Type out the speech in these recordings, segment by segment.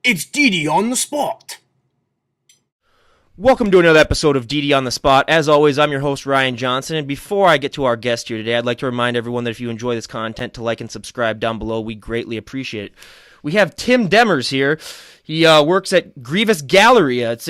It's Dee Dee on the spot. Welcome to another episode of DD on the Spot. As always, I'm your host, Ryan Johnson, and before I get to our guest here today, I'd like to remind everyone that if you enjoy this content, to like and subscribe down below. We greatly appreciate it. We have Tim Demers here. He works at Grievous Gallery. It's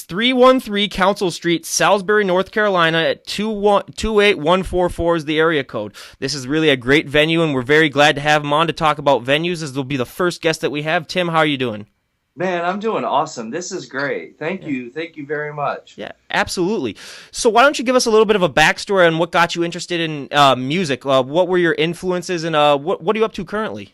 313 Council Street, Salisbury, North Carolina at 28144 is the area code. This is really a great venue, and we're very glad to have him on to talk about venues. This will be the first guest that we have. Tim, how are you doing? Man, I'm doing awesome. This is great. Thank you. Thank you very much. Yeah, absolutely. So why don't you give us a little bit of a backstory on what got you interested in music? What were your influences, and what are you up to currently?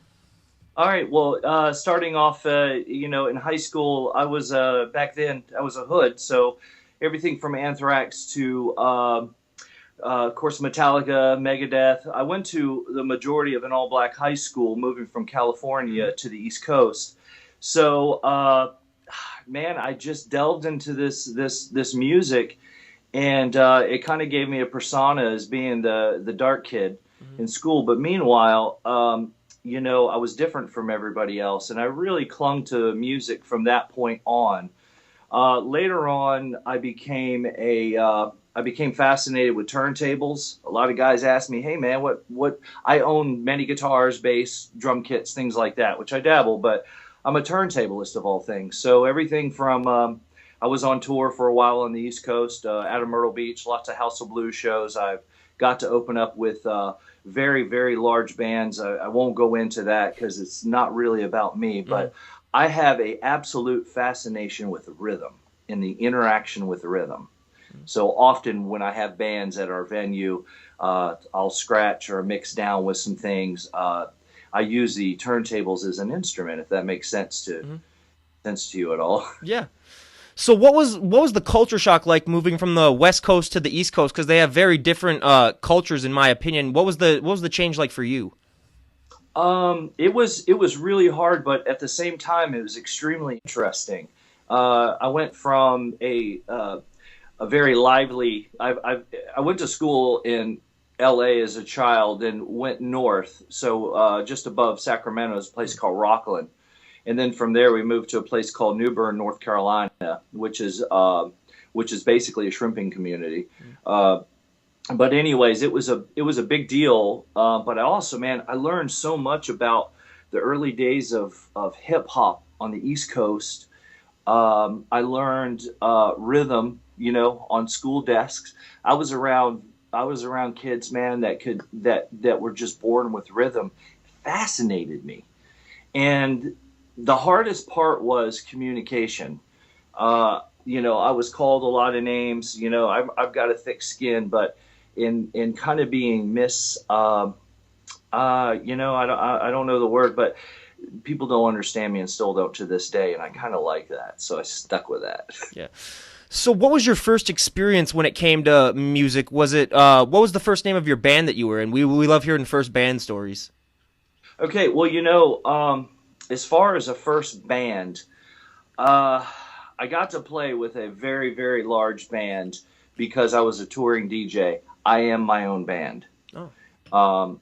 All right. Well, starting off, in high school, I was back then I was a hood, so everything from Anthrax to, of course, Metallica, Megadeth. I went to the majority of an all-black high school, moving from California to the East Coast. So, man, I just delved into this music, and it kind of gave me a persona as being the dark kid in school. But meanwhile, I was different from everybody else, and I really clung to music from that point on. Later on, I became fascinated with turntables. A lot of guys asked me, "Hey, man, what?" I own many guitars, bass, drum kits, things like that, which I dabble, but I'm a turntablist of all things. So everything from I was on tour for a while on the East Coast, out of Myrtle Beach, lots of House of Blues shows. I've got to open up with very, very large bands. I won't go into that because it's not really about me, but I have a absolute fascination with the rhythm and the interaction with the rhythm. So often when I have bands at our venue, I'll scratch or mix down with some things. I use the turntables as an instrument, if that makes sense to you at all. Yeah. So what was the culture shock like moving from the West Coast to the East Coast? Because they have very different cultures, in my opinion. What was the change like for you? It was really hard, but at the same time, it was extremely interesting. I went from a very lively. I went to school in LA as a child and went north, so just above Sacramento is a place called Rockland, and then from there we moved to a place called New Bern, North Carolina, which is basically a shrimping community. But anyways, it was a big deal. But I also, man, I learned so much about the early days of hip hop on the East Coast. I learned rhythm, on school desks. I was around kids, man, that were just born with rhythm. It fascinated me. And the hardest part was communication. I was called a lot of names. I've got a thick skin, but in kind of being I don't know the word, but people don't understand me and still don't to this day, and I kind of like that, so I stuck with that. Yeah. So what was your first experience when it came to music? Was it what was the first name of your band that you were in? We love hearing first band stories. Okay, well, as far as a first band, I got to play with a very, very large band because I was a touring DJ. I am my own band. Oh.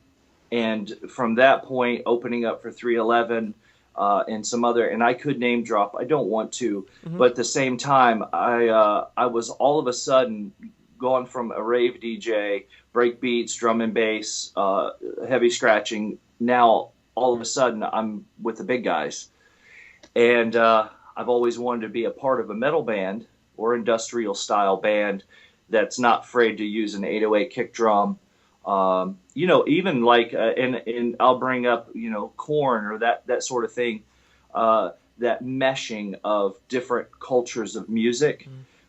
And from that point, opening up for 311 and some other, and I could name drop. I don't want to, but at the same time, I was all of a sudden gone from a rave DJ, break beats, drum and bass, heavy scratching. Now all of a sudden, I'm with the big guys, and I've always wanted to be a part of a metal band or industrial style band that's not afraid to use an 808 kick drum. Even like, and I'll bring up, Korn or that sort of thing, that meshing of different cultures of music,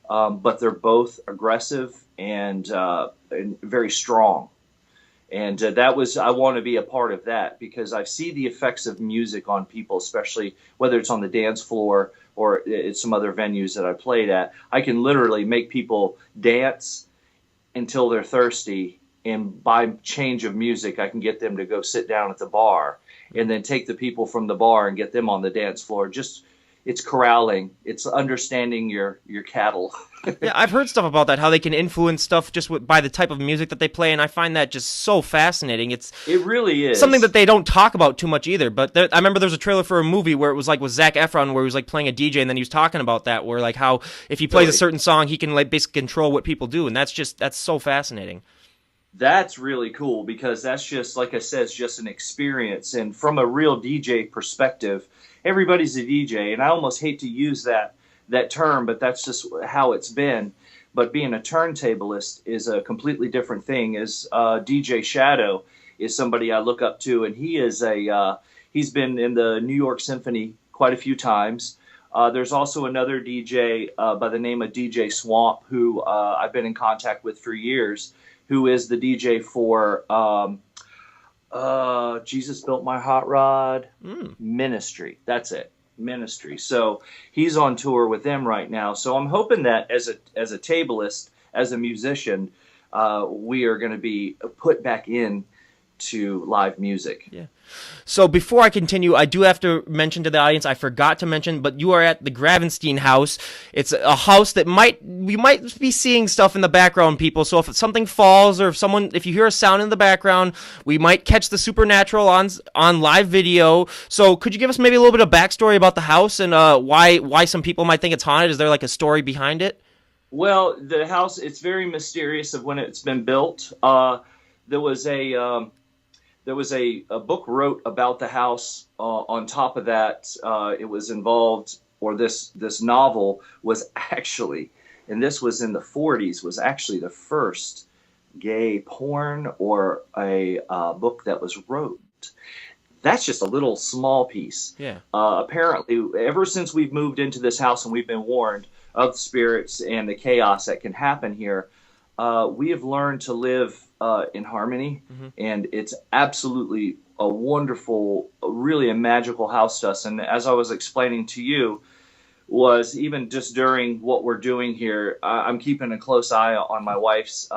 but they're both aggressive and very strong. And I want to be a part of that because I see the effects of music on people, especially whether it's on the dance floor or it's some other venues that I played at. I can literally make people dance until they're thirsty, and by change of music, I can get them to go sit down at the bar and then take the people from the bar and get them on the dance floor. Just it's corralling. It's understanding your cattle. Yeah, I've heard stuff about that, how they can influence stuff just by the type of music that they play, and I find that just so fascinating. It's It really is something that they don't talk about too much either. But I remember there was a trailer for a movie where it was like with Zac Efron, where he was like playing a DJ, and then he was talking about that, where like how if he plays a certain song, he can like basically control what people do, and that's so fascinating. That's really cool because that's just, like I said, it's just an experience. And from a real DJ perspective, everybody's a DJ. And I almost hate to use that term, but that's just how it's been. But being a turntablist is a completely different thing. As DJ Shadow is somebody I look up to, and he's been in the New York Symphony quite a few times. There's also another DJ by the name of DJ Swamp, who I've been in contact with for years, who is the DJ for Jesus Built My Hot Rod Ministry. That's it, Ministry. So he's on tour with them right now. So I'm hoping that as a tableist, as a musician, we are going to be put back in to live music. Yeah. So before I continue, I do have to mention to the audience, I forgot to mention, but you are at the Gravenstein house. It's a house that we might be seeing stuff in the background, people. So if something falls or if you hear a sound in the background, we might catch the supernatural on live video. So could you give us maybe a little bit of backstory about the house and why some people might think it's haunted? Is there like a story behind it? Well, the house, it's very mysterious of when it's been built. There was a book wrote about the house. On top of that, it was involved, or this novel was actually, and this was in the 40s, was actually the first gay porn or a book that was wrote. That's just a little small piece. Yeah. Apparently, ever since we've moved into this house and we've been warned of the spirits and the chaos that can happen here, we have learned to live in harmony, and it's absolutely a wonderful, really a magical house to us. And as I was explaining to you, was even just during what we're doing here, I'm keeping a close eye on my wife's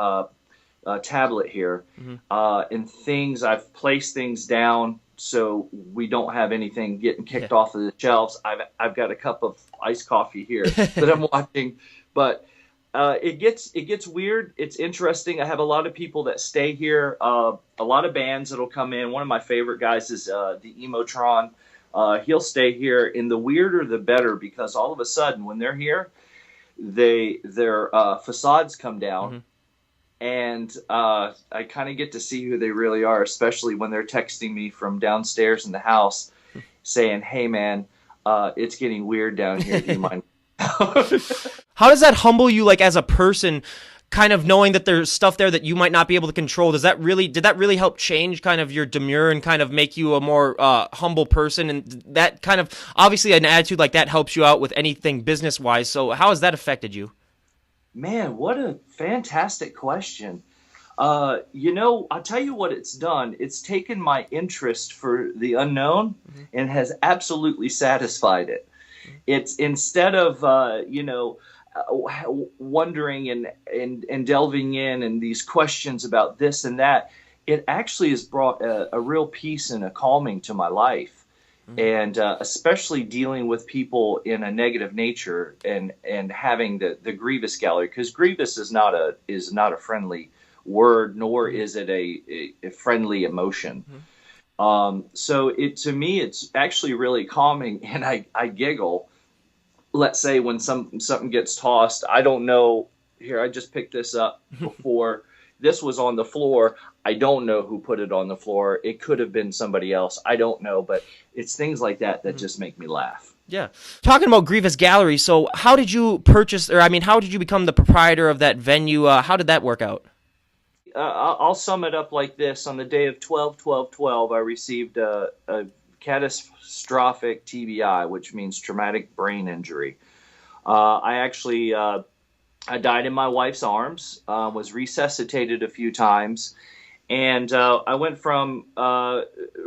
tablet here, and I've placed things down so we don't have anything getting kicked off of the shelves. I've got a cup of iced coffee here that I'm watching, but it gets weird. It's interesting. I have a lot of people that stay here. A lot of bands that'll come in. One of my favorite guys is the Emotron. He'll stay here. And the weirder the better, because all of a sudden when they're here, their facades come down, and I kind of get to see who they really are, especially when they're texting me from downstairs in the house saying, "Hey man, it's getting weird down here. Do you mind?" How does that humble you, like as a person, kind of knowing that there's stuff there that you might not be able to control? Did that really help change kind of your demeanor and kind of make you a more humble person? And that kind of, obviously an attitude like that helps you out with anything business wise. So how has that affected you? Man, what a fantastic question. I'll tell you what it's done. It's taken my interest for the unknown and has absolutely satisfied it. It's instead of wondering and delving in and these questions about this and that, it actually has brought a real peace and a calming to my life, and especially dealing with people in a negative nature and having the Grievous Gallery, because Grievous is not a friendly word, nor is it a friendly emotion. So to me, it's actually really calming, and I giggle. Let's say when something gets tossed, I don't know. Here, I just picked this up before. This was on the floor. I don't know who put it on the floor. It could have been somebody else. I don't know, but it's things like that just make me laugh. Yeah. Talking about Grievous Gallery, so how did you how did you become the proprietor of that venue? How did that work out? I'll sum it up like this. On the day of 12/12/12, I received a catastrophic TBI, which means traumatic brain injury. I died in my wife's arms, was resuscitated a few times, and I went from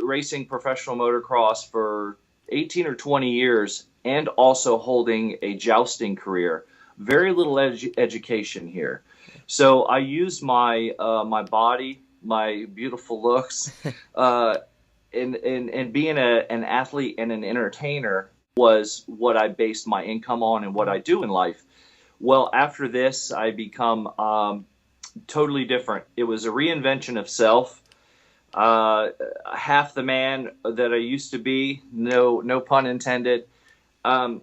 racing professional motocross for 18 or 20 years and also holding a jousting career. Very little education here. So I used my body, my beautiful looks, and being an athlete and an entertainer was what I based my income on and what I do in life. Well, after this, I become totally different. It was a reinvention of self. Half the man that I used to be, no pun intended. Um,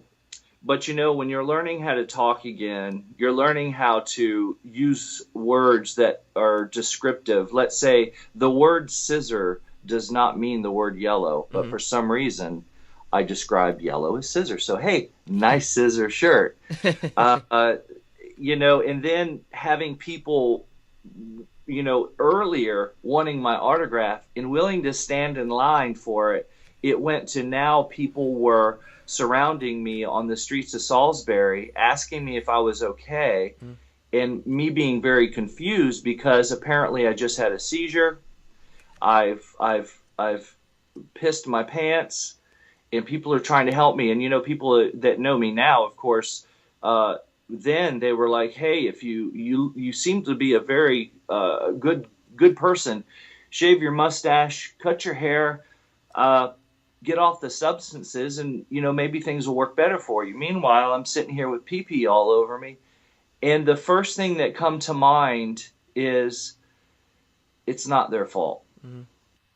but when you're learning how to talk again, you're learning how to use words that are descriptive. Let's say the word scissor does not mean the word yellow, but for some reason I described yellow as scissor. So, hey, nice scissor shirt. And then having people, earlier wanting my autograph and willing to stand in line for it, it went to now people were surrounding me on the streets of Salisbury, asking me if I was okay, and me being very confused because apparently I just had a seizure. I've pissed my pants, and people are trying to help me. And people that know me now, of course, then they were like, "Hey, if you seem to be a very good person, shave your mustache, cut your hair, get off the substances, and maybe things will work better for you." Meanwhile, I'm sitting here with pee-pee all over me, and the first thing that come to mind is it's not their fault.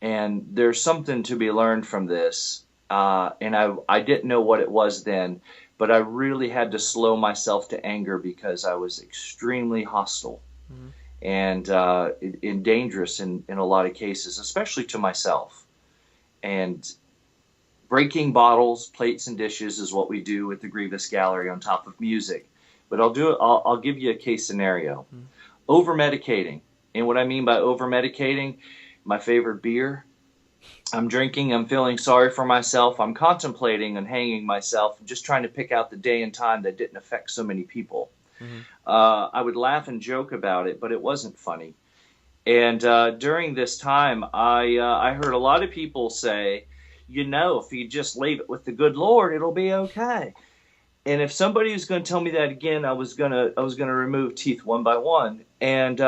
And there's something to be learned from this. And I didn't know what it was then, but I really had to slow myself to anger because I was extremely hostile and dangerous in a lot of cases, especially to myself. And breaking bottles, plates, and dishes is what we do at the Grievous Gallery on top of music. But I'll give you a case scenario. Over-medicating. And what I mean by over-medicating, my favorite beer, I'm drinking, I'm feeling sorry for myself, I'm contemplating on hanging myself, just trying to pick out the day and time that didn't affect so many people. I would laugh and joke about it, but it wasn't funny. And during this time, I heard a lot of people say, if you just leave it with the good Lord, it'll be okay. And if somebody was going to tell me that again, I was gonna remove teeth one by one. And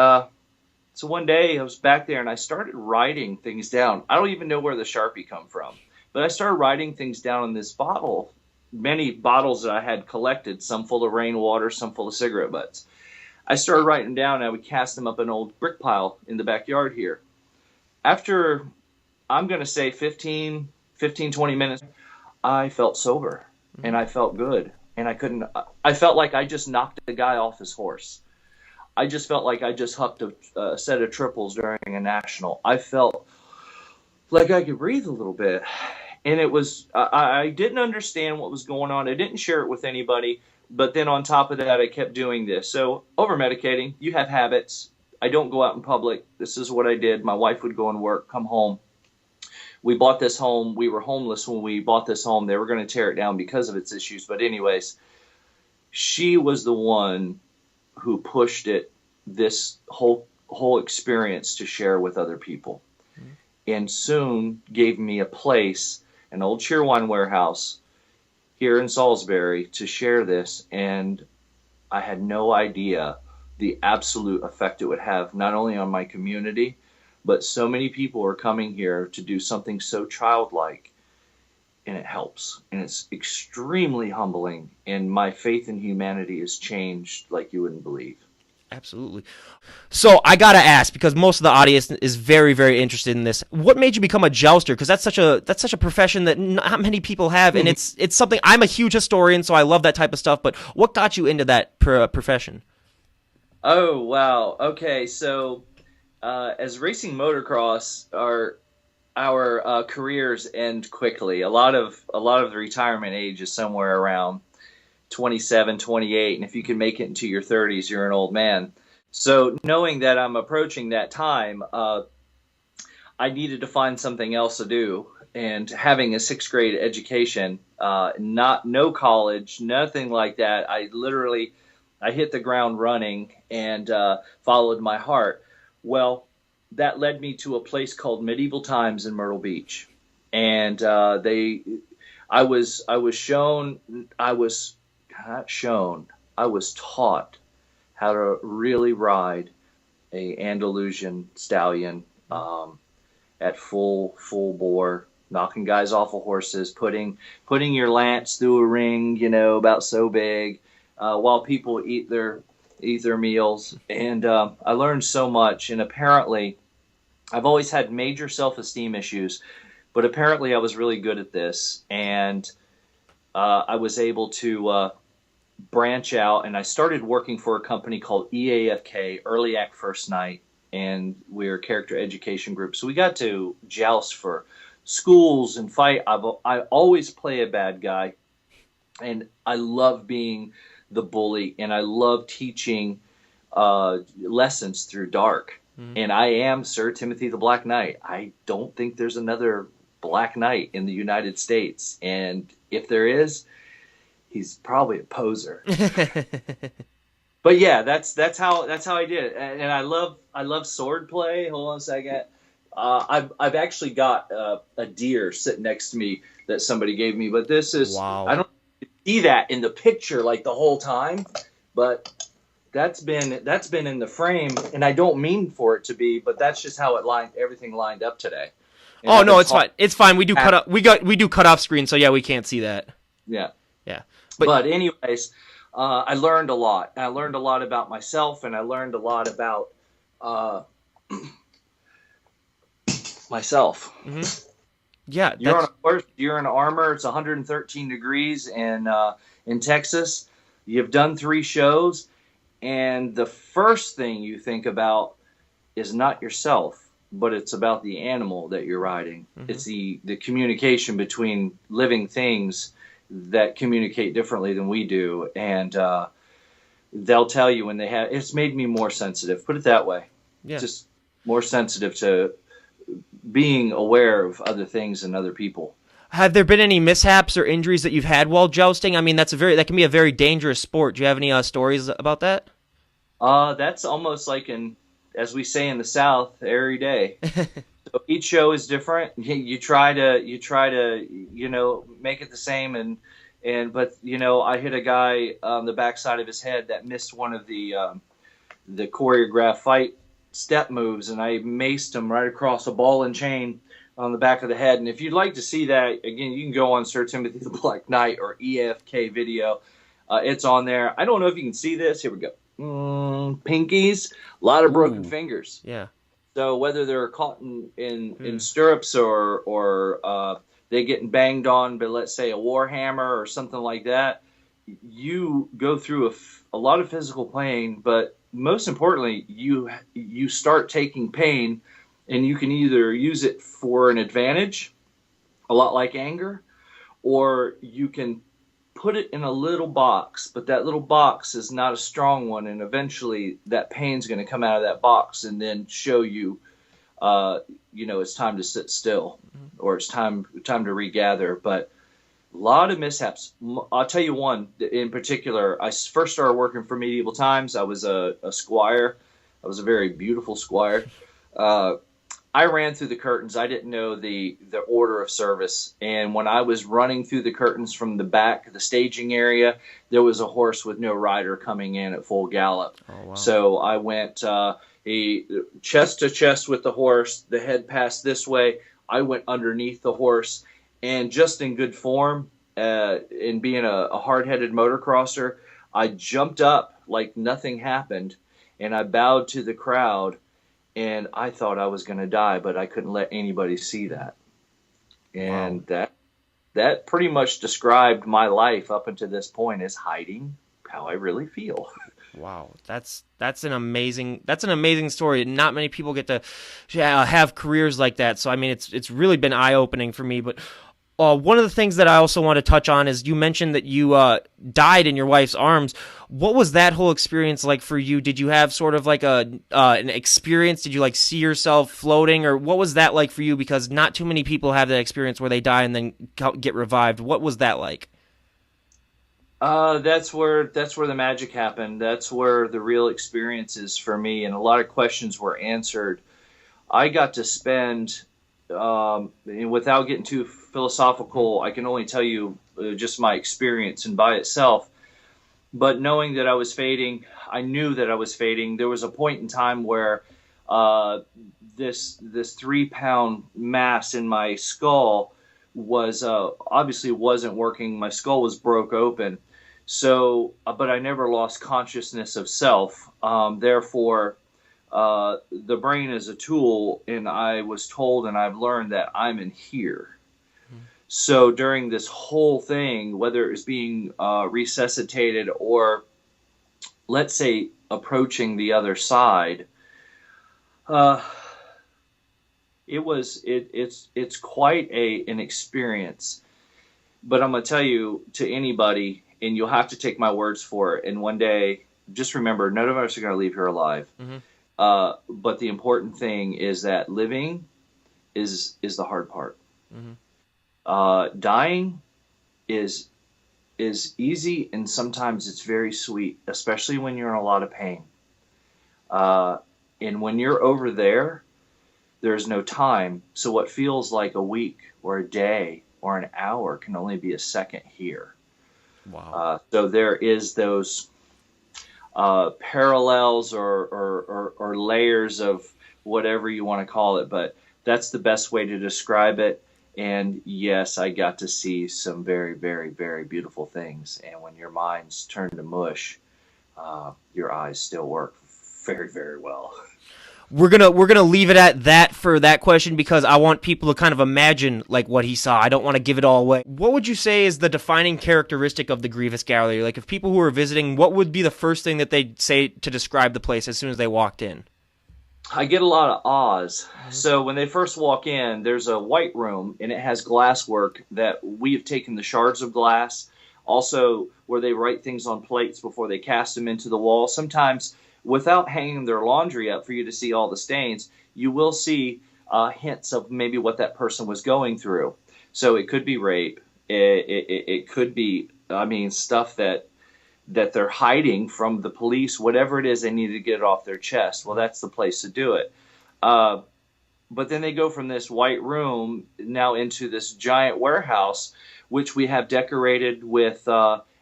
so one day I was back there and I started writing things down. I don't even know where the Sharpie come from, but I started writing things down in this bottle, many bottles that I had collected, some full of rainwater, some full of cigarette butts. I started writing them down and I would cast them up an old brick pile in the backyard here. After, I'm going to say 15, 20 minutes, I felt sober and I felt good. And I felt like I just knocked the guy off his horse. I just felt like I just hucked a set of triples during a national. I felt like I could breathe a little bit. And it was, I didn't understand what was going on. I didn't share it with anybody. But then on top of that, I kept doing this. So over-medicating, you have habits. I don't go out in public. This is what I did. My wife would go and work, come home. We bought this home. We were homeless when we bought this home. They were going to tear it down because of its issues. But anyways, she was the one who pushed this whole experience to share with other people. And soon gave me a place, an old Cheerwine warehouse here in Salisbury, to share this. And I had no idea the absolute effect it would have, not only on my community, but so many people are coming here to do something so childlike, and it helps. And it's extremely humbling, and my faith in humanity has changed like you wouldn't believe. Absolutely. So I gotta ask, because most of the audience is very, very interested in this. What made you become a jouster? Because that's such a profession that not many people have, and it's something. I'm a huge historian, so I love that type of stuff. But what got you into that profession? Oh wow. Okay, so as racing motocross, our careers end quickly. A lot of the retirement age is somewhere around 27, 28, and if you can make it into your 30s, you're an old man. So knowing that I'm approaching that time, I needed to find something else to do. And having a 6th grade education, no college, nothing like that. I hit the ground running and followed my heart. Well, that led me to a place called Medieval Times in Myrtle Beach, and I was taught how to really ride a Andalusian stallion at full bore, knocking guys off of horses, putting your lance through a ring, about so big, while people eat their meals. And I learned so much. And apparently, I've always had major self-esteem issues, but apparently I was really good at this, and I was able to branch out, and I started working for a company called EAFK, Early Act First Night, and we're a character education group. So we got to joust for schools and fight. I always play a bad guy, and I love being the bully, and I love teaching lessons through dark. And I am Sir Timothy the Black Knight. I don't think there's another Black Knight in the United States, and if there is, he's probably a poser. But yeah, that's how I did it. And I love sword play. Hold on a second. I've actually got a deer sitting next to me that somebody gave me, but this is Wow. I don't see that in the picture like the whole time, but that's been in the frame, and I don't mean for it to be, but that's just how everything lined up today. And Oh no, it's fine. It's fine. We do cut off screen, so yeah, we can't see that. Yeah. Yeah. But anyways, I learned a lot. I learned a lot about myself, and I learned a lot about myself. Mm-hmm. Yeah, You're on a horse. You're in armor. It's 113 degrees in Texas. You've done 3 shows, and the first thing you think about is not yourself, but it's about the animal that you're riding. Mm-hmm. It's the communication between living things that communicate differently than we do, and they'll tell you when they have. It's made me more sensitive. Put it that way. Yeah. Just more sensitive to being aware of other things and other people. Have there been any mishaps or injuries that you've had while jousting? I mean, that can be a very dangerous sport. Do you have any stories about that? That's almost like as we say in the South, every day. So each show is different. You try to make it the same, but I hit a guy on the backside of his head that missed one of the choreographed fight step moves, and I maced him right across a ball and chain on the back of the head. And if you'd like to see that, again, you can go on Sir Timothy the Black Knight or EFK video. It's on there. I don't know if you can see this. Here we go. Pinkies, a lot of broken fingers. Yeah. So whether they're caught in stirrups or they getting banged on by, let's say, a war hammer or something like that, you go through a lot of physical pain, but most importantly, you start taking pain, and you can either use it for an advantage, a lot like anger, or you can put it in a little box, but that little box is not a strong one, and eventually that pain's going to come out of that box and then show you, it's time to sit still, or it's time to regather. But a lot of mishaps. I'll tell you one in particular. I first started working for Medieval Times. I was a squire. I was a very beautiful squire. I ran through the curtains. I didn't know the order of service. And when I was running through the curtains from the back, the staging area, there was a horse with no rider coming in at full gallop. Oh, wow. So I went chest to chest with the horse. The head passed this way. I went underneath the horse. And just in good form, in being a hard-headed motocrosser, I jumped up like nothing happened, and I bowed to the crowd, and I thought I was going to die, but I couldn't let anybody see that. And wow. that pretty much described my life up until this point, as hiding how I really feel. Wow, that's an amazing story. Not many people get to have careers like that. So I mean, it's really been eye-opening for me. But one of the things that I also want to touch on is you mentioned that you died in your wife's arms. What was that whole experience like for you? Did you have sort of like an experience? Did you like see yourself floating, or what was that like for you? Because not too many people have that experience where they die and then get revived. What was that like? That's where the magic happened. That's where the real experience is for me, and a lot of questions were answered. I got to spend. Without getting too philosophical, I can only tell you just my experience and by itself. But knowing that I was fading, I knew that I was fading. There was a point in time where this 3-pound mass in my skull was obviously wasn't working. My skull was broke open. So, but I never lost consciousness of self. Therefore, the brain is a tool, and I was told and I've learned that I'm in here. So during this whole thing, whether it was being resuscitated or, let's say, approaching the other side, it's quite an experience. But I'm gonna tell you, to anybody, and you'll have to take my words for it. And one day, just remember, none of us are gonna leave here alive. But the important thing is that living is the hard part. Dying is easy, and sometimes it's very sweet, especially when you're in a lot of pain. And when you're over there, there's no time. So what feels like a week or a day or an hour can only be a second here. Wow. So there is those parallels or layers of whatever you want to call it, but that's the best way to describe it. And yes, I got to see some very, very, very beautiful things. And when your mind's turned to mush, your eyes still work very, very well. We're gonna leave it at that for that question, because I want people to kind of imagine like what he saw. I don't want to give it all away. What would you say is the defining characteristic of the Grievous Gallery? Like, if people who are visiting, what would be the first thing that they'd say to describe the place as soon as they walked in? I get a lot of ahs. So when they first walk in, there's a white room, and it has glass work that we have taken the shards of glass, also where they write things on plates before they cast them into the wall. Sometimes, without hanging their laundry up for you to see all the stains, you will see hints of maybe what that person was going through. So it could be rape. It could be, stuff that they're hiding from the police, whatever it is, they need to get it off their chest. Well, that's the place to do it. But then they go from this white room now into this giant warehouse, which we have decorated with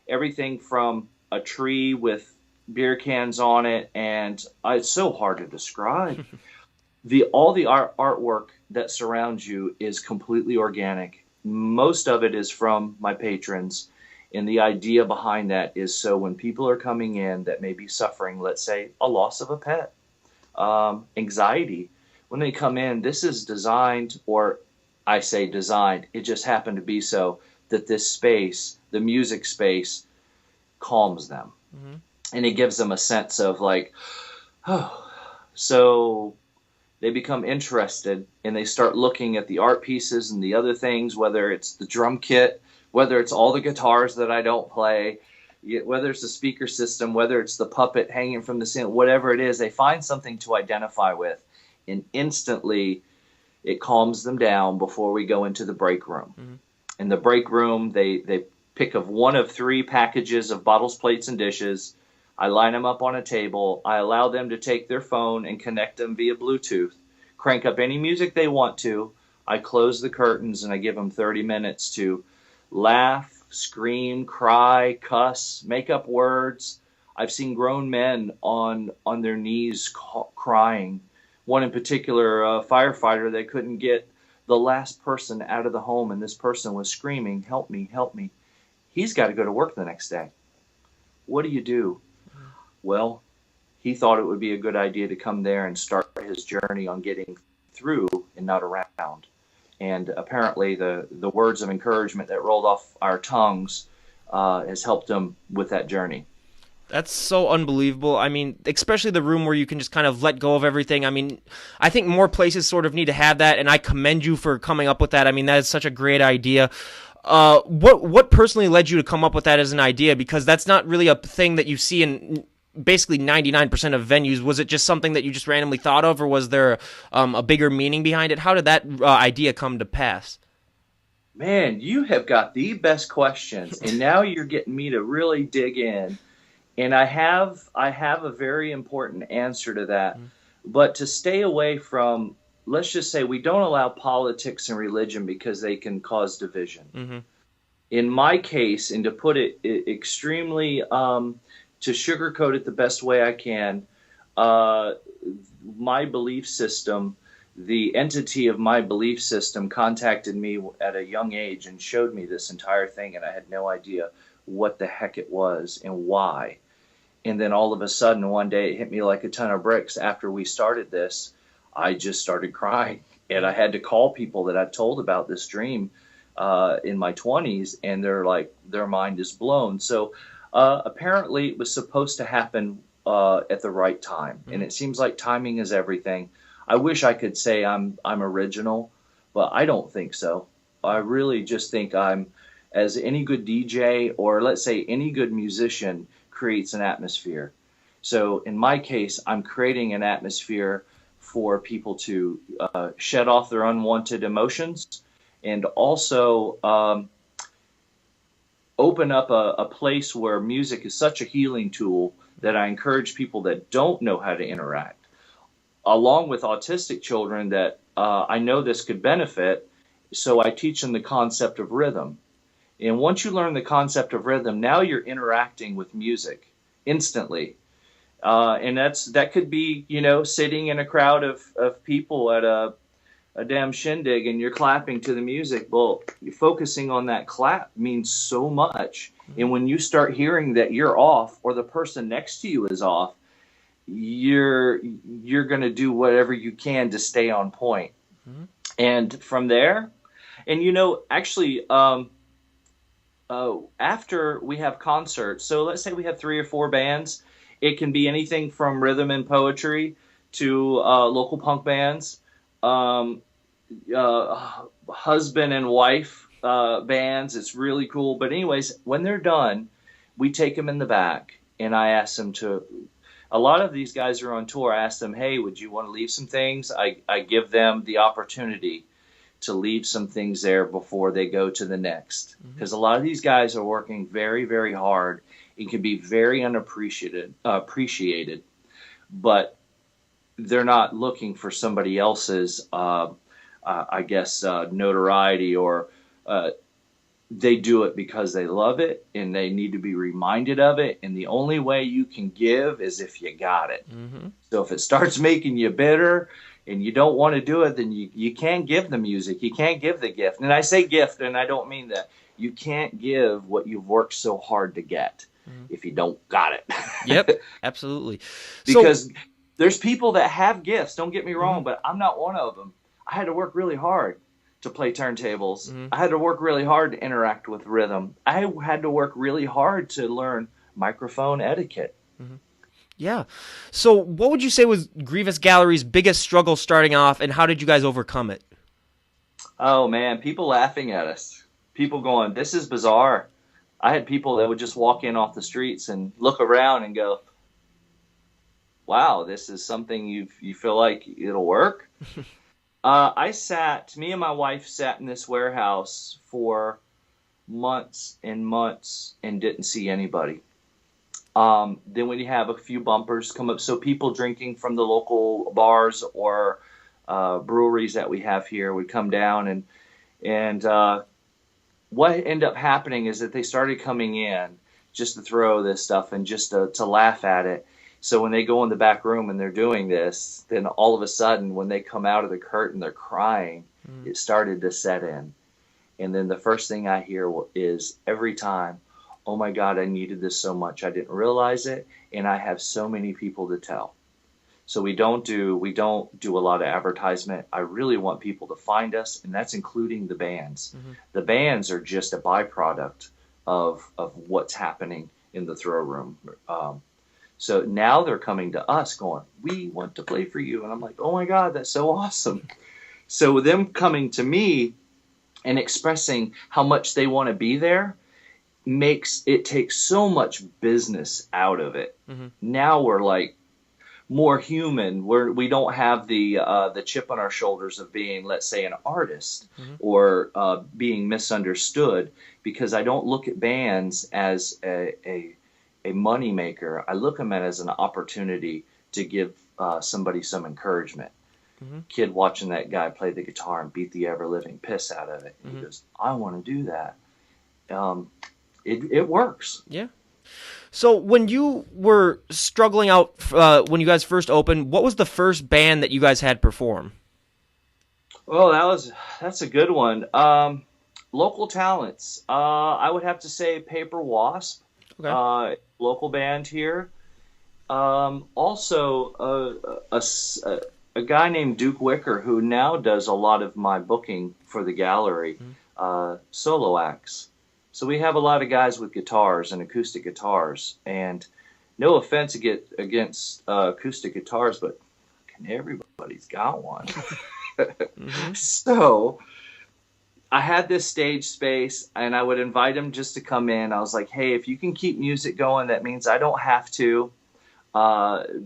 everything from a tree with beer cans on it, and it's so hard to describe. All the artwork that surrounds you is completely organic. Most of it is from my patrons. And the idea behind that is so when people are coming in that may be suffering, let's say, a loss of a pet, anxiety, when they come in, this is designed, or I say designed, it just happened to be so that this space, the music space, calms them. And it gives them a sense of like, oh, so they become interested, and they start looking at the art pieces and the other things, whether it's the drum kit, whether it's all the guitars that I don't play, whether it's the speaker system, whether it's the puppet hanging from the ceiling, whatever it is, they find something to identify with, and instantly it calms them down before we go into the break room. In the break room, they pick of one of 3 packages of bottles, plates, and dishes. I line them up on a table. I allow them to take their phone and connect them via Bluetooth, crank up any music they want to. I close the curtains, and I give them 30 minutes to laugh, scream, cry, cuss, make up words. I've seen grown men on their knees crying. One in particular, a firefighter that couldn't get the last person out of the home, and this person was screaming, "Help me, help me." He's got to go to work the next day. What do you do? Well, he thought it would be a good idea to come there and start his journey on getting through and not around. And apparently the words of encouragement that rolled off our tongues has helped him with that journey. That's so unbelievable. I mean, especially the room where you can just kind of let go of everything. I mean, I think more places sort of need to have that, and I commend you for coming up with that. I mean, that is such a great idea. What personally led you to come up with that as an idea? Because that's not really a thing that you see in basically 99% of venues. Was it just something that you just randomly thought of, or was there a bigger meaning behind it? How did that idea come to pass? Man, you have got the best questions, and now you're getting me to really dig in. And I have a very important answer to that. But to stay away from, let's just say, we don't allow politics and religion because they can cause division. In my case, and to put it extremely, to sugarcoat it the best way I can, my belief system the entity of my belief system contacted me at a young age and showed me this entire thing, and I had no idea what the heck it was and why. And then all of a sudden, one day, it hit me like a ton of bricks. After we started this, I just started crying. And I had to call people that I told about this dream in my 20s, and they're like, their mind is blown. So apparently it was supposed to happen at the right time. And it seems like timing is everything. I wish I could say I'm original, but I don't think so. I really just think I'm, as any good DJ, or let's say any good musician, creates an atmosphere. So in my case, I'm creating an atmosphere for people to shed off their unwanted emotions, and also open up a place where music is such a healing tool that I encourage people that don't know how to interact, along with autistic children that I know this could benefit. So I teach them the concept of rhythm. And once you learn the concept of rhythm, now you're interacting with music instantly. And that could be, sitting in a crowd of people at a damn shindig and you're clapping to the music. Well, you're focusing on that clap means so much. And when you start hearing that you're off, or the person next to you is off, you're going to do whatever you can to stay on point. Mm-hmm. And from there, and actually, after we have concerts, so let's say we have 3 or 4 bands. It can be anything from rhythm and poetry to local punk bands, husband and wife bands. It's really cool. But anyways, when they're done, we take them in the back, and I ask them to. A lot of these guys are on tour. I ask them, hey, would you want to leave some things? I give them the opportunity to leave some things there before they go to the next. Because a lot of these guys are working very, very hard. It can be very appreciated, but they're not looking for somebody else's, notoriety, or they do it because they love it and they need to be reminded of it. And the only way you can give is if you got it. Mm-hmm. So if it starts making you bitter and you don't want to do it, then you can't give the music. You can't give the gift. And I say gift, and I don't mean that. You can't give what you've worked so hard to get if you don't got it. Yep, absolutely. Because there's people that have gifts, don't get me wrong, but I'm not one of them. I had to work really hard to play turntables. I had to work really hard to interact with rhythm. I had to work really hard to learn microphone etiquette. Yeah. So what would you say was Grievous Gallery's biggest struggle starting off, and how did you guys overcome it? Oh, man, people laughing at us. People going, this is bizarre. I had people that would just walk in off the streets and look around and go, wow, this is something you feel like it'll work? Me and my wife sat in this warehouse for months and months and didn't see anybody. Then when you have a few bumpers come up, so people drinking from the local bars or breweries that we have here would come down, and what ended up happening is that they started coming in just to throw this stuff and just to laugh at it. So when they go in the back room and they're doing this, then all of a sudden when they come out of the curtain, they're crying. It started to set in. And then the first thing I hear is every time, oh my God, I needed this so much. I didn't realize it. And I have so many people to tell. So we don't do a lot of advertisement. I really want people to find us, and that's including the bands. The bands are just a byproduct of what's happening in the throw room. So now they're coming to us going, we want to play for you. And I'm like, oh my God, that's so awesome. So them coming to me and expressing how much they want to be there takes so much business out of it. Now we're like more human. We don't have the chip on our shoulders of being, let's say, an artist or being misunderstood, because I don't look at bands as a money maker. I look at them as an opportunity to give somebody some encouragement. Kid watching that guy play the guitar and beat the ever-living piss out of it. He goes, I want to do that. It works. Yeah. So when you were struggling out, when you guys first opened, what was the first band that you guys had perform? Well, that's a good one. Local talents. I would have to say Paper Wasp, Okay. local band here. Also, a guy named Duke Wicker who now does a lot of my booking for the gallery, Mhm. solo acts. So we have a lot of guys with guitars and acoustic guitars. And no offense against acoustic guitars, but everybody's got one. Mhm. So I had this stage space and I would invite him just to come in. I was like, hey, if you can keep music going, that means I don't have to.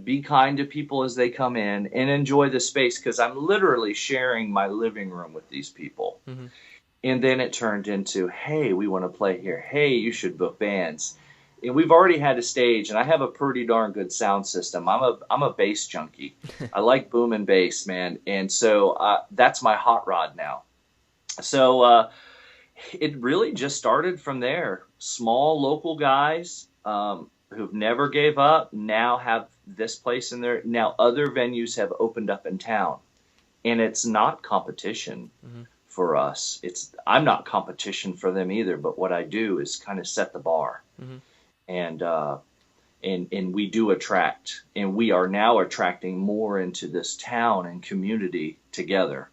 Be kind to people as they come in and enjoy the space because I'm literally sharing my living room with these people. Mhm. And then it turned into, hey, we want to play here. Hey, you should book bands. And we've already had a stage, and I have a pretty darn good sound system. I'm a bass junkie. I like boom and bass, man, and so that's my hot rod now. So it really just started from there. Small local guys who've never gave up now have this place in there. Now other venues have opened up in town, and it's not competition Mhm. for us. I'm not competition for them either. But what I do is kind of set the bar, Mhm. and and we do attract, and we are now attracting more into this town and community together.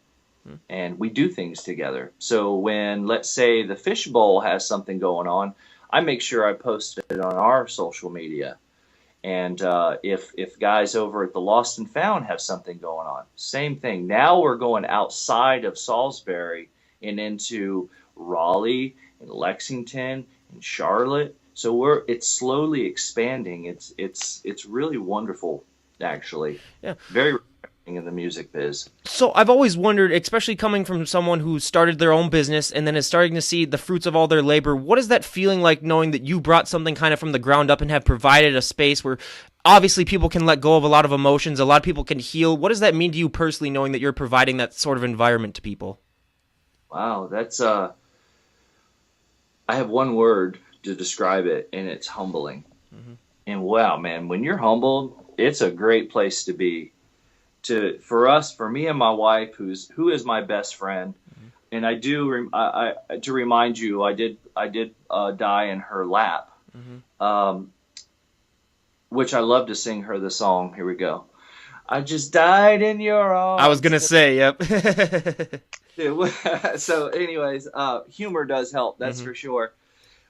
Mhm. And we do things together. So when, let's say, the Fishbowl has something going on, I make sure I post it on our social media. And if guys over at the Lost and Found have something going on, same thing. Now we're going outside of Salisbury and into Raleigh and Lexington and Charlotte. So it's slowly expanding. It's really wonderful, actually. Yeah. Very refreshing in the music biz. So I've always wondered, especially coming from someone who started their own business and then is starting to see the fruits of all their labor, what is that feeling like knowing that you brought something kind of from the ground up and have provided a space where obviously people can let go of a lot of emotions, a lot of people can heal? What does that mean to you personally knowing that you're providing that sort of environment to people? Wow, that's I have one word to describe it, and it's humbling. Mhm. And wow, man, when you're humbled, it's a great place to be. For us, for me and my wife, who is my best friend, and I do to remind you, I did die in her lap, Mhm. um, which I love to sing her the song. Here we go. I just died in your I was arms. gonna say, yep. So, anyways, humor does help, that's Mhm. for sure.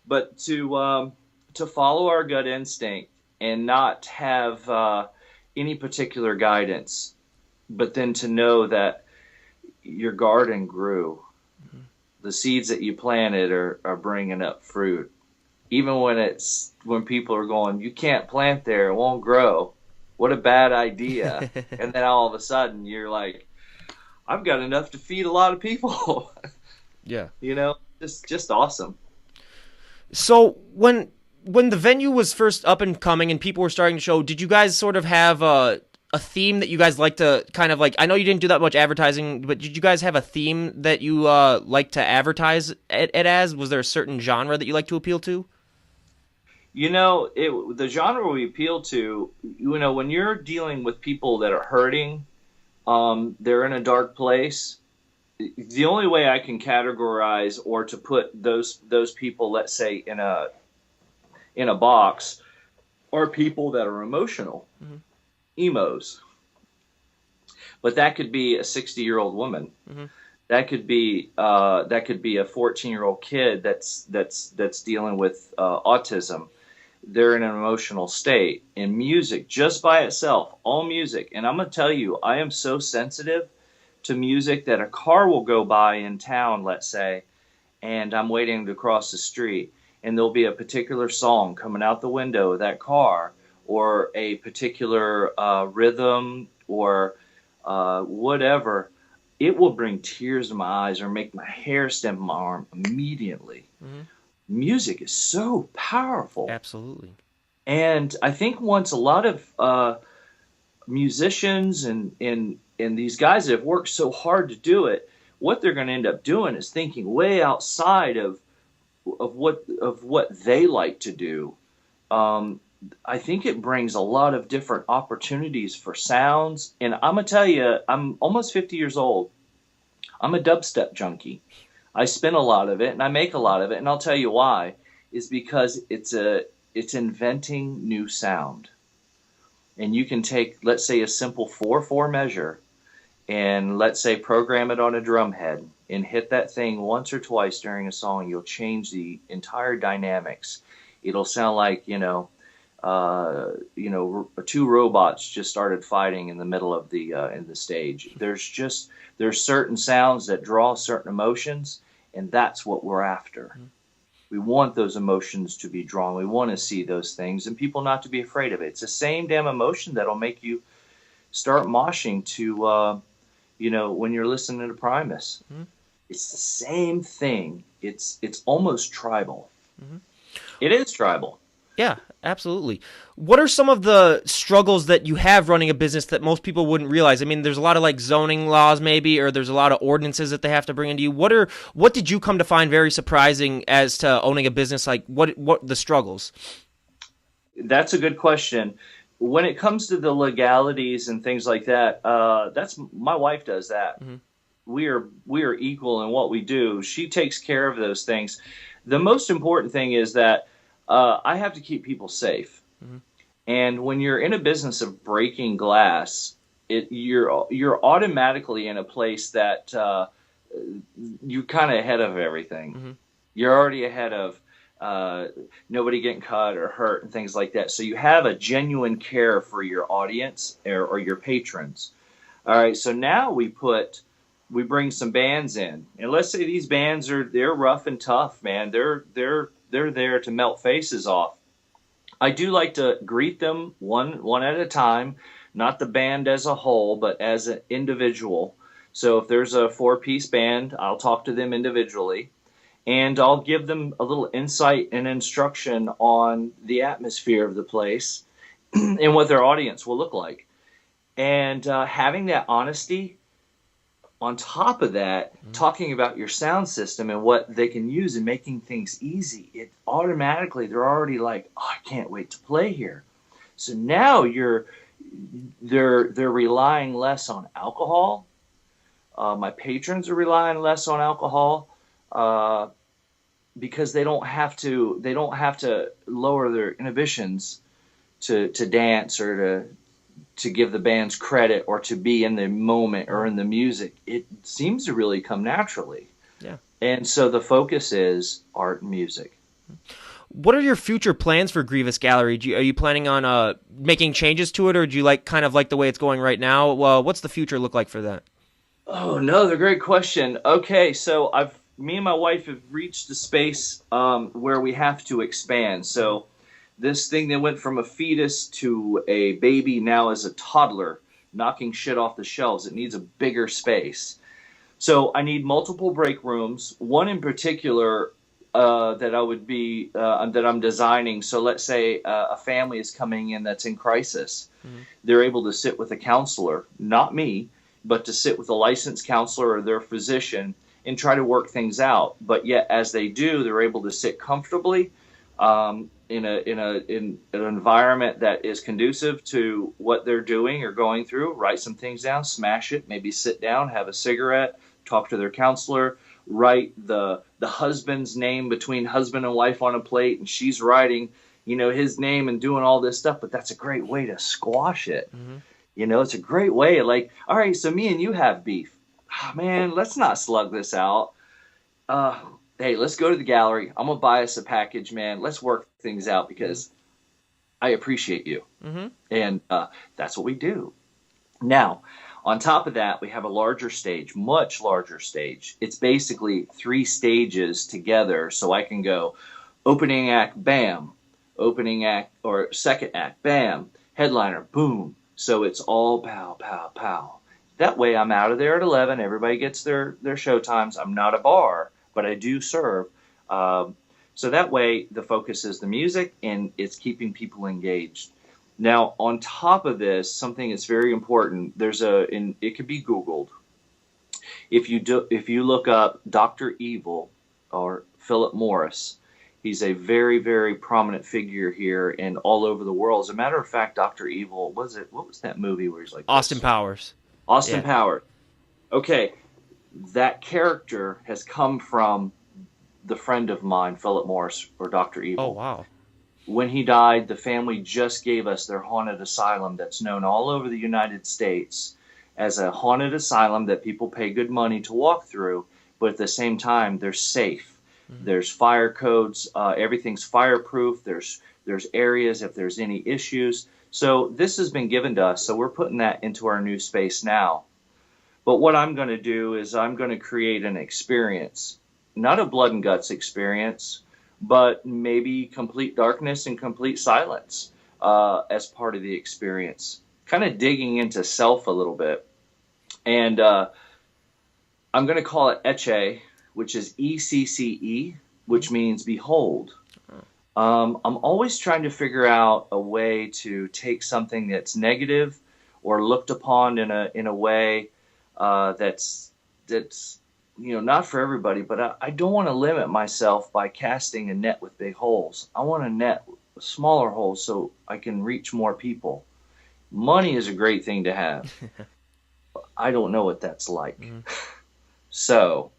But to follow our gut instinct and not have any particular guidance, but then to know that your garden grew, the seeds that you planted are bringing up fruit, even when people are going, you can't plant there, it won't grow. What a bad idea! And then all of a sudden you're like, I've got enough to feed a lot of people. Yeah. Just awesome. So when the venue was first up and coming and people were starting to show, did you guys sort of have a theme that you guys like to kind of like? I know you didn't do that much advertising, but did you guys have a theme that you like to advertise it as? Was there a certain genre that you like to appeal to? The genre we appeal to, when you're dealing with people that are hurting, they're in a dark place. The only way I can categorize or to put those people, let's say, in a box, are people that are emotional, Mhm. emos. But that could be a 60-year-old woman. Mhm. That could be a 14-year-old kid that's dealing with autism. They're in an emotional state. And music, just by itself, all music. And I'm gonna tell you, I am so sensitive to music that a car will go by in town, let's say, and I'm waiting to cross the street, and there'll be a particular song coming out the window of that car, or a particular rhythm, or whatever. It will bring tears to my eyes or make my hair stand on my arm immediately. Mhm. Music is so powerful. Absolutely. And I think once a lot of musicians and these guys that have worked so hard to do it, what they're going to end up doing is thinking way outside of what they like to do. Um, I think it brings a lot of different opportunities for sounds. And I'm gonna tell you, I'm almost 50 years old, I'm a dubstep junkie. I spin a lot of it and I make a lot of it, and I'll tell you why. Is because it's inventing new sound. And you can take, let's say, a simple 4/4 measure, and let's say program it on a drum head and hit that thing once or twice during a song. You'll change the entire dynamics. It'll sound like, two robots just started fighting in the middle of the stage. There's certain sounds that draw certain emotions, and that's what we're after. We want those emotions to be drawn. We want to see those things, and people not to be afraid of it. It's the same damn emotion that'll make you start moshing to, when you're listening to Primus. Mm-hmm. It's the same thing. It's almost tribal. Mm-hmm. It is tribal. Yeah, absolutely. What are some of the struggles that you have running a business that most people wouldn't realize? I mean, there's a lot of like zoning laws maybe, or there's a lot of ordinances that they have to bring into you. What did you come to find very surprising as to owning a business? Like what the struggles? That's a good question. When it comes to the legalities and things like that, that's my wife does that. Mm-hmm. We are equal in what we do. She takes care of those things. The most important thing is that I have to keep people safe. Mm-hmm. And when you're in a business of breaking glass, you're automatically in a place that you're kind of ahead of everything. Mm-hmm. You're already ahead of nobody getting cut or hurt and things like that. So you have a genuine care for your audience or your patrons. All right. So now we bring some bands in, and let's say these bands they're rough and tough, man. They're there to melt faces off. I do like to greet them one at a time, not the band as a whole, but as an individual. So if there's a 4-piece band, I'll talk to them individually, and I'll give them a little insight and instruction on the atmosphere of the place and what their audience will look like. And having that honesty, on top of that, talking about your sound system and what they can use and making things easy, it automatically, they're already like, oh, I can't wait to play here. So now they're relying less on alcohol. My patrons are relying less on alcohol because they don't have to lower their inhibitions to dance or to give the bands credit or to be in the moment or in the music. It seems to really come naturally. Yeah. And so the focus is art and music. What are your future plans for Grievous Gallery? Are you planning on making changes to it, or do you like the way it's going right now? Well, what's the future look like for that? Oh, another great question. Okay, so me and my wife have reached the space where we have to expand. So this thing that went from a fetus to a baby now is a toddler knocking shit off the shelves. It needs a bigger space. So I need multiple break rooms. One in particular that I'm designing. So let's say a family is coming in that's in crisis. Mm-hmm. They're able to sit with a counselor, not me, but to sit with a licensed counselor or their physician and try to work things out. But yet, as they do, they're able to sit comfortably in an environment that is conducive to what they're doing or going through. Write some things down, smash it, maybe sit down, have a cigarette, talk to their counselor, write the husband's name between husband and wife on a plate, and she's writing, his name and doing all this stuff. But that's a great way to squash it. Mm-hmm. It's a great way. Like, all right, so me and you have beef. Oh, man, let's not slug this out. Hey, let's go to the gallery. I'm going to buy us a package, man. Let's work things out because I appreciate you. Mm-hmm. And that's what we do. Now, on top of that, we have a larger stage, much larger stage. It's basically 3 stages together. So I can go opening act, bam, opening act or second act, bam, headliner, boom. So it's all pow, pow, pow. That way I'm out of there at 11. Everybody gets their show times. I'm not a bar, but I do serve. So that way the focus is the music and it's keeping people engaged. Now, on top of this, something that's very important, it could be Googled. If you look up Dr. Evil or Philip Morris, he's a very, very prominent figure here and all over the world. As a matter of fact, Dr. Evil, what was that movie where he's like Austin Powers. Austin Powers. Okay. that character has come from the friend of mine, Philip Morris, or Dr. Oh, Evil. wow. When he died, the family just gave us their haunted asylum that's known all over the United States as a haunted asylum that people pay good money to walk through, but at the same time, they're safe. Mm-hmm. There's fire codes. Everything's fireproof. There's areas if there's any issues. So this has been given to us, so we're putting that into our new space now. But what I'm going to do is I'm going to create an experience, not a blood and guts experience, but maybe complete darkness and complete silence as part of the experience. Kind of digging into self a little bit. And I'm going to call it Eche, which is ECCE, which means behold. I'm always trying to figure out a way to take something that's negative or looked upon in a way that's not for everybody, but I don't want to limit myself by casting a net with big holes. I want a net with smaller holes so I can reach more people. Money is a great thing to have. I don't know what that's like. Mm-hmm. So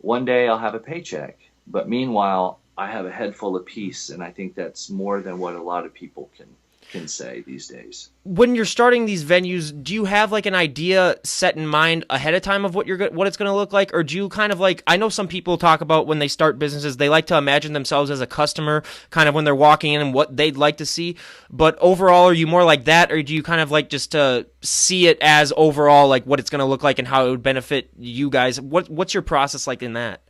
one day I'll have a paycheck, but meanwhile I have a head full of peace, and I think that's more than what a lot of people can say these days. When you're starting these venues, do you have like an idea set in mind ahead of time of what it's going to look like, or do you kind of like, I know some people talk about when they start businesses, they like to imagine themselves as a customer kind of when they're walking in and what they'd like to see, but overall are you more like that, or do you kind of like just to see it as overall like what it's going to look like and how it would benefit you guys? What's your process like in that?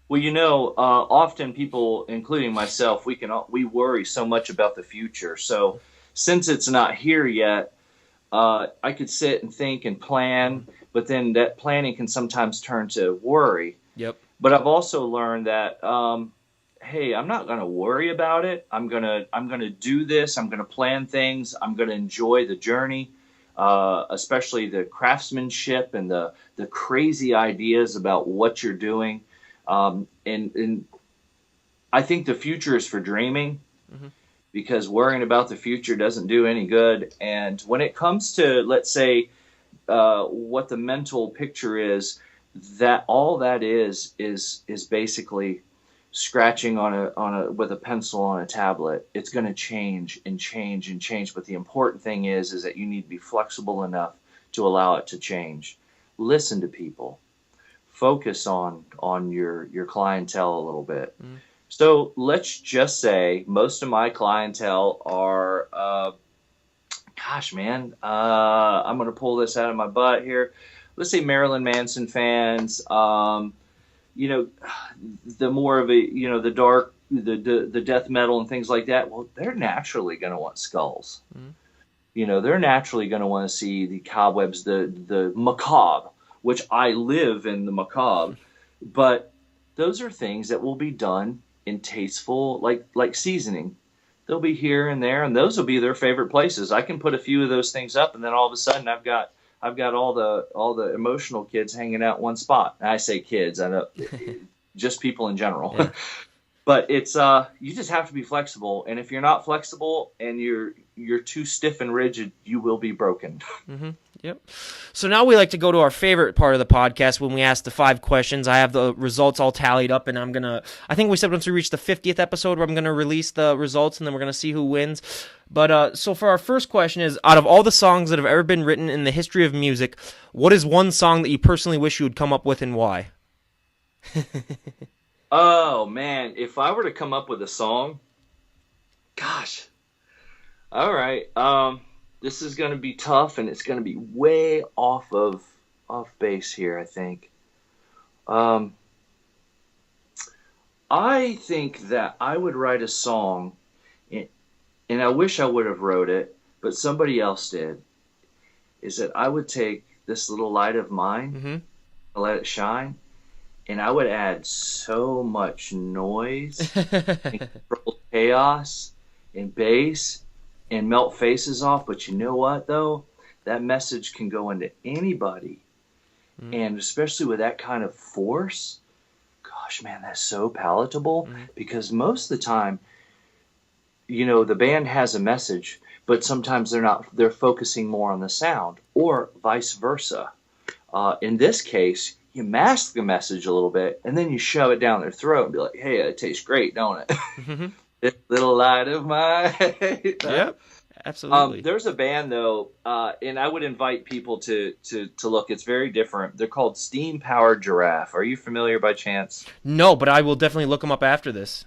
Well, often people, including myself, we worry so much about the future. So since it's not here yet, I could sit and think and plan, but then that planning can sometimes turn to worry. Yep. But I've also learned that, hey, I'm not going to worry about it. I'm gonna do this. I'm going to plan things. I'm going to enjoy the journey, especially the craftsmanship and the crazy ideas about what you're doing. And I think the future is for dreaming, mm-hmm. because worrying about the future doesn't do any good. And when it comes to, let's say, what the mental picture is, that all that is basically scratching with a pencil on a tablet. It's going to change and change and change. But the important thing is that you need to be flexible enough to allow it to change. Listen to people. Focus on your clientele a little bit. Mm. So let's just say most of my clientele are, I'm going to pull this out of my butt here. Let's say Marilyn Manson fans, the more of the dark, the death metal and things like that. Well, they're naturally going to want skulls. Mm. They're naturally going to want to see the cobwebs, the macabre, which I live in the macabre, but those are things that will be done in tasteful, like seasoning. They'll be here and there, and those will be their favorite places. I can put a few of those things up, and then all of a sudden I've got all the emotional kids hanging out one spot. And I say kids, I know, just people in general. Yeah. But it's you just have to be flexible, and if you're not flexible and you're too stiff and rigid, you will be broken. Mm-hmm. Yep. So now we like to go to our favorite part of the podcast when we ask the 5 questions. I have the results all tallied up, and I think we said once we reach the 50th episode where I'm going to release the results, and then we're going to see who wins. But so for our first question is, out of all the songs that have ever been written in the history of music, what is one song that you personally wish you would come up with, and why? Oh, man. If I were to come up with a song, gosh. All right. This is going to be tough, and it's going to be way off base here, I think. I think that I would write a song, and I wish I would have wrote it, but somebody else did, is that I would take this little light of mine, mm-hmm. let it shine, and I would add so much noise and chaos and bass and melt faces off. But you know what, though? That message can go into anybody. Mm. And especially with that kind of force, gosh, man, that's so palatable. Mm. Because most of the time, the band has a message, but sometimes they're focusing more on the sound, or vice versa. In this case, you mask the message a little bit, and then you shove it down their throat and be like, "Hey, it tastes great, don't it? Hmm. This little light of mine." Yep, absolutely. There's a band though, and I would invite people to look. It's very different. They're called Steam Powered Giraffe. Are you familiar by chance? No, but I will definitely look them up after this.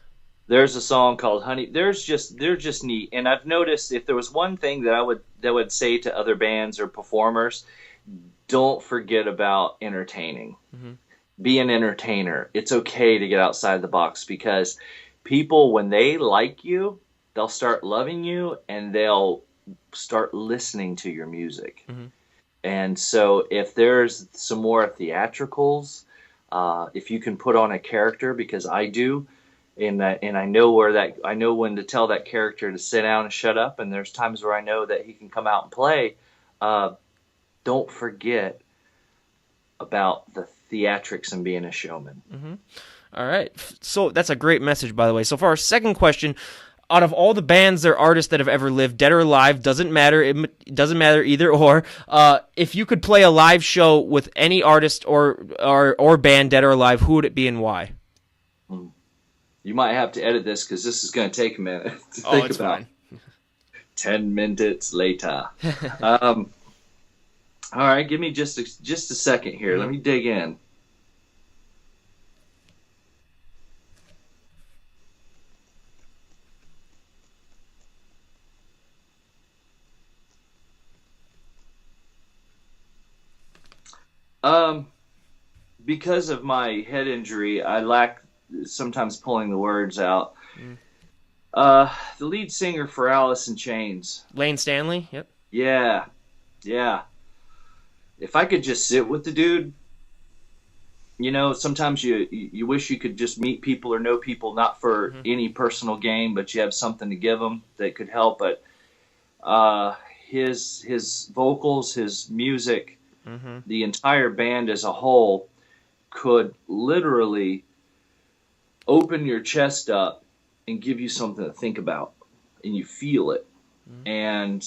There's a song called Honey. They're just neat. And I've noticed if there was one thing that I would say to other bands or performers, don't forget about entertaining. Hmm. Be an entertainer. It's okay to get outside the box, because people, when they like you, they'll start loving you and they'll start listening to your music. Hmm. And so if there's some more theatricals, if you can put on a character, because I do, and I know I know when to tell that character to sit down and shut up, and there's times where I know that he can come out and play. Don't forget about the theatrics and being a showman. Hmm. All right. So that's a great message, by the way. So for our second question, out of all the bands or artists that have ever lived, dead or alive, doesn't matter. It doesn't matter either or. If you could play a live show with any artist or band, dead or alive, who would it be and why? You might have to edit this because this is going to take a minute to Oh, think it's about. fine. 10 minutes later. All right, give me just a second here. Let me dig in. Because of my head injury, I lack sometimes pulling the words out. The lead singer for Alice in Chains. Lane Stanley? Yep. Yeah. If I could just sit with the dude, sometimes you wish you could just meet people or know people, not for any personal gain, but you have something to give them that could help. But his vocals, his music, the entire band as a whole could literally open your chest up and give you something to think about, and you feel it. And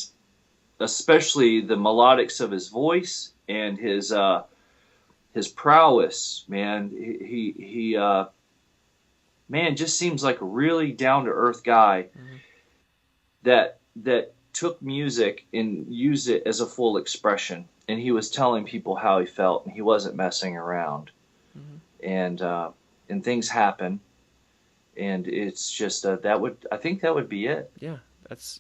especially the melodics of his voice and his prowess, man. He just seems like a really down to earth guy that took music and used it as a full expression. And he was telling people how he felt, and he wasn't messing around. And things happen, and it's just I think that would be it. Yeah.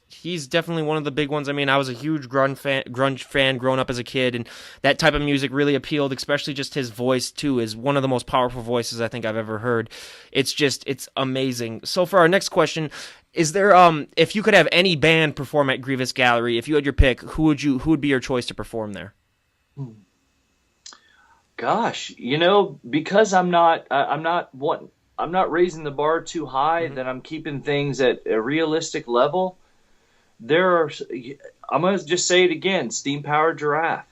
He's definitely one of the big ones. I mean, I was a huge grunge fan growing up as a kid, and that type of music really appealed, especially just his voice, too, is one of the most powerful voices I think I've ever heard. It's amazing. So for our next question, is there, if you could have any band perform at Grievous Gallery, if you had your pick, who would be your choice to perform there? Gosh, because I'm not raising the bar too high, that I'm keeping things at a realistic level. I'm going to just say it again, Steam Powered Giraffe.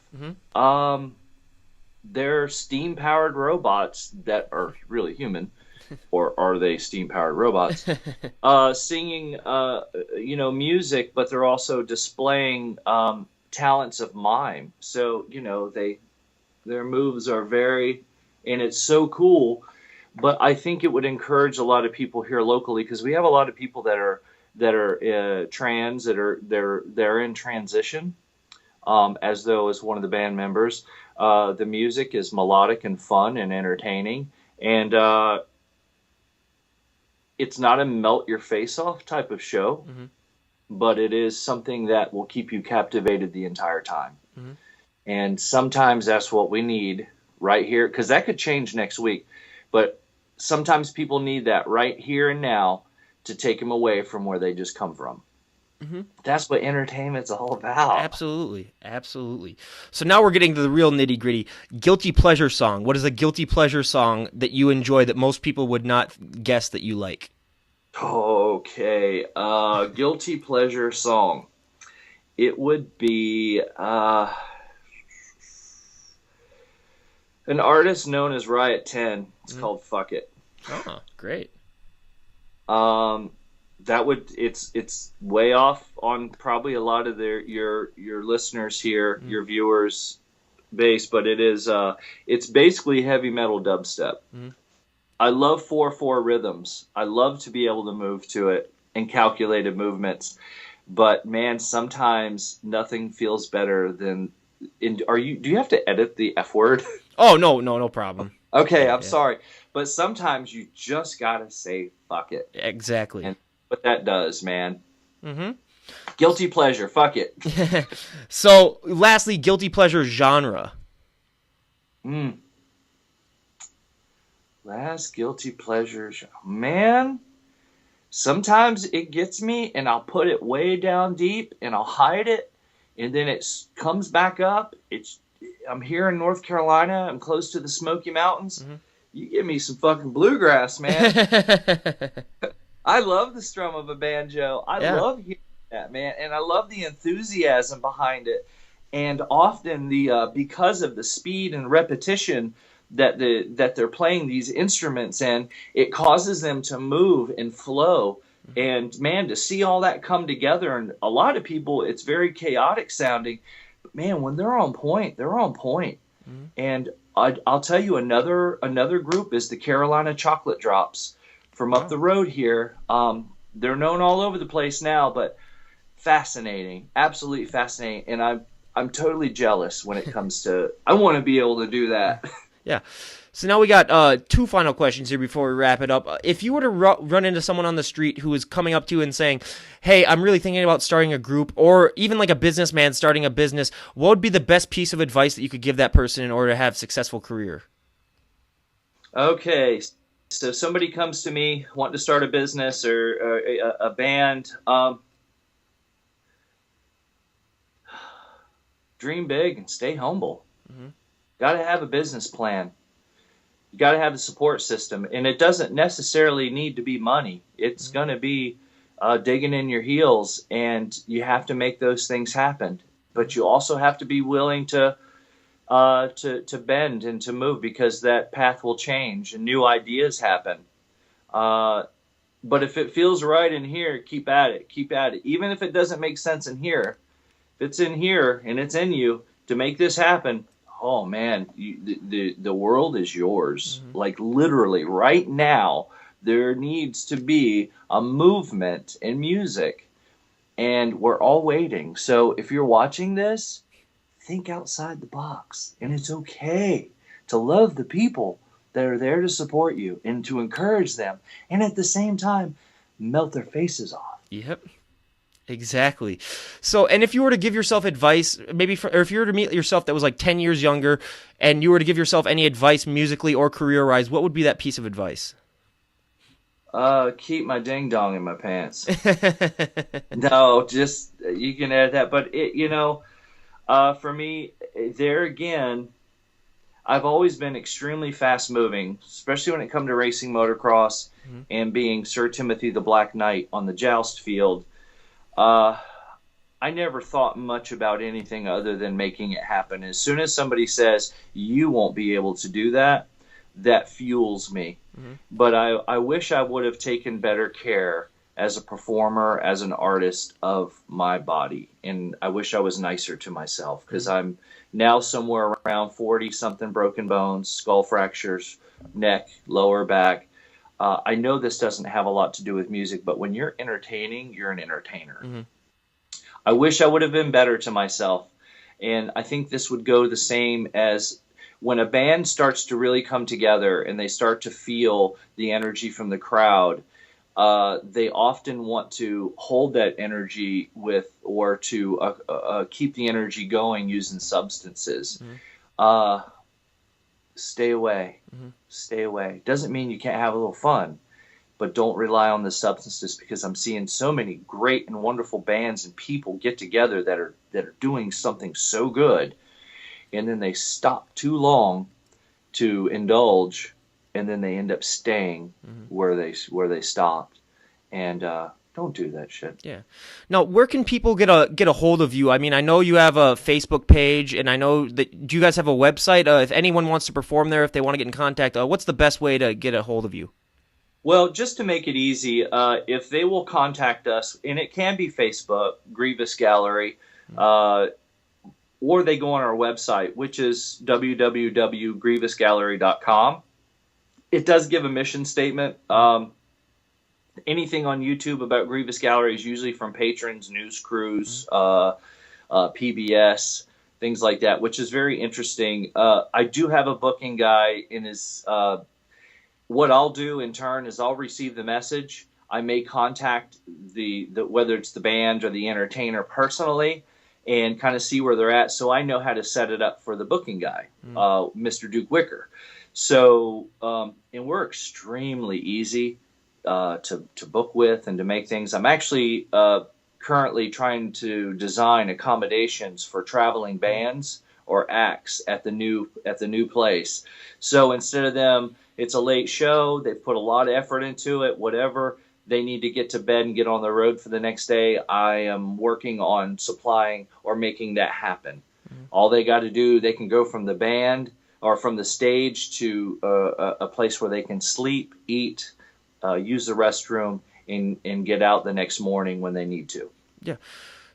They're steam powered robots that are really human, or are they steam powered robots? Singing, music, but they're also displaying talents of mime. So their moves are and it's so cool. But I think it would encourage a lot of people here locally, because we have a lot of people that are trans, they're in transition, as though as one of the band members. The music is melodic and fun and entertaining, and it's not a melt your face off type of show, but it is something that will keep you captivated the entire time. And sometimes that's what we need right here, because that could change next week. But sometimes people need that right here and now to take them away from where they just come from. That's what entertainment's all about. Absolutely. So now we're getting to the real nitty gritty. Guilty pleasure song. What is a guilty pleasure song that you enjoy that most people would not guess that you like? Okay. Guilty pleasure song. It would be an artist known as Riot 10. It's called Fuck It. Oh, great. It's way off on probably a lot of your listeners here, your viewers' bass, but it's basically heavy metal dubstep. Mm-hmm. I love 4/4 rhythms. I love to be able to move to it and calculated movements. But man, sometimes nothing feels better than. Do you have to edit the F word? Oh, no problem. Okay, Yeah, I'm yeah. sorry, but sometimes you just gotta say fuck it, Exactly. and what that does, man. Mm-hmm. Guilty pleasure, fuck it. So, lastly, guilty pleasure genre. Mm. Last guilty pleasures, man. Sometimes it gets me, and I'll put it way down deep, and I'll hide it, and then it comes back up. I'm here in North Carolina. I'm close to the Smoky Mountains. Mm-hmm. You give me some fucking bluegrass, man. I love the strum of a banjo. I Yeah. love hearing that, man, and I love the enthusiasm behind it. And often because of the speed and repetition that they're playing these instruments in, it causes them to move and flow. And man, to see all that come together, and a lot of people, it's very chaotic sounding. But man, when they're on point, they're on point. Mm-hmm. And I'll tell you another group is the Carolina Chocolate Drops from up Wow. the road here. They're known all over the place now, but fascinating, absolutely fascinating. And I'm totally jealous when it comes to. I want to be able to do that. Yeah. So now we got two final questions here before we wrap it up. If you were to run into someone on the street who is coming up to you and saying, "Hey, I'm really thinking about starting a group," or even like a businessman starting a business, what would be the best piece of advice that you could give that person in order to have a successful career? Okay, so somebody comes to me wanting to start a business or a band. Dream big and stay humble. Mm-hmm. Got to have a business plan. You got to have a support system, and it doesn't necessarily need to be money. It's Mm-hmm. going to be digging in your heels, and you have to make those things happen. But you also have to be willing to bend and to move, because that path will change and new ideas happen. Uh, but if it feels right in here, keep at it. Keep at it. Even if it doesn't make sense in here, if it's in here and it's in you to make this happen, oh man, the world is yours. Mm-hmm. Like literally right now, there needs to be a movement in music, and we're all waiting. So if you're watching this, think outside the box, and it's okay to love the people that are there to support you and to encourage them, and at the same time, melt their faces off. Yep. Exactly. So, and if you were to give yourself advice, or if you were to meet yourself that was like 10 years younger, and you were to give yourself any advice musically or career-wise, what would be that piece of advice? Keep my ding dong in my pants. No, just you can add that, but for me, there again, I've always been extremely fast moving, especially when it comes to racing motocross Mhm. and being Sir Timothy the Black Knight on the joust field. Uh, I never thought much about anything other than making it happen. As soon as somebody says you won't be able to do that, that fuels me. Mhm. But I wish I would have taken better care as a performer, as an artist of my body. And I wish I was nicer to myself, because I'm now somewhere around 40 something broken bones, skull fractures, neck, lower back. I know this doesn't have a lot to do with music, but when you're entertaining, you're an entertainer. Mhm. I wish I would have been better to myself. And I think this would go the same as when a band starts to really come together and they start to feel the energy from the crowd. They often want to hold that energy or to keep the energy going using substances. Mhm. Uh, Stay away. Mhm. Stay away. Doesn't mean you can't have a little fun, but don't rely on the substances, because I'm seeing so many great and wonderful bands and people get together that are doing something so good, and then they stop too long to indulge, and then they end up staying Mhm. where they stopped. And don't do that shit. Yeah. Now, where can people get a hold of you? I mean, I know you have a Facebook page, and I know that do you guys have a website? If anyone wants to perform there, if they want to get in contact, what's the best way to get a hold of you? Well, just to make it easy, if they will contact us, and it can be Facebook, Grievous Gallery, uh, or they go on our website, which is www.grievousgallery.com. It does give a mission statement. Anything on YouTube about Grievous Gallery is usually from patrons, news crews, PBS, things like that, which is very interesting. I do have a booking guy in his. What I'll do in turn is I'll receive the message. I may contact the whether it's the band or the entertainer personally, and kind of see where they're at, so I know how to set it up for the booking guy, Mr. Duke Wicker. So, and we're extremely easy to book with and to make things. I'm actually currently trying to design accommodations for traveling bands or acts at the new place. So instead of them, it's a late show, they've put a lot of effort into it, whatever, they need to get to bed and get on the road for the next day. I am working on supplying or making that happen. All they got to do, they can go from the band or from the stage to a place where they can sleep, eat, use the restroom, and get out the next morning when they need to. Yeah.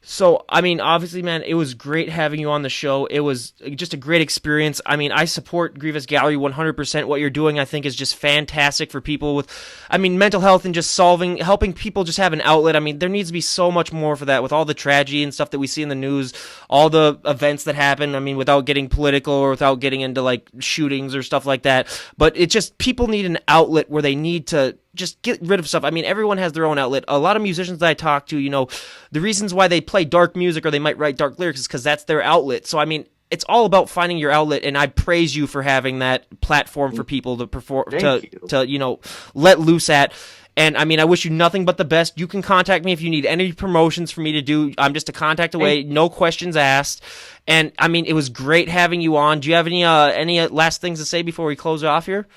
So, I mean, obviously, man, it was great having you on the show. It was just a great experience. I mean, I support Grievous Gallery 100%. What you're doing, I think, is just fantastic for people with, I mean, mental health and just helping people just have an outlet. I mean, there needs to be so much more for that with all the tragedy and stuff that we see in the news, all the events that happen. I mean, without getting political or without getting into, like, shootings or stuff like that. But it just, people need an outlet where they need to just get rid of stuff. I mean, everyone has their own outlet. A lot of musicians that I talk to, you know, the reasons why they play dark music or they might write dark lyrics is because that's their outlet. So, I mean, it's all about finding your outlet, and I praise you for having that platform for people to perform, to you know, let loose at. And, I mean, I wish you nothing but the best. You can contact me if you need any promotions for me to do. I'm just a contact away, no questions asked. And, I mean, it was great having you on. Do you have any last things to say before we close off here?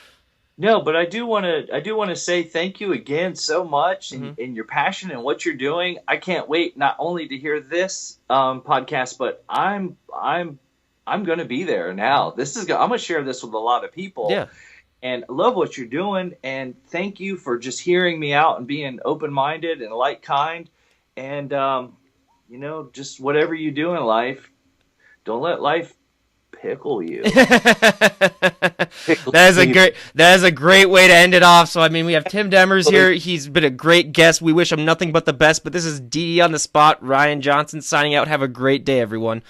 No, but I do want to say thank you again so much, and your passion and what you're doing. I can't wait not only to hear this podcast, but I'm going to be there now. I'm going to share this with a lot of people. Yeah. And I love what you're doing, and thank you for just hearing me out and being open-minded and kind. And you know, just whatever you do in life, don't let life pickle you. That is a great way to end it off. So, I mean, we have Tim Demers here. He's been a great guest. We wish him nothing but the best. But this is DD on the Spot. Ryan Johnson signing out. Have a great day, everyone.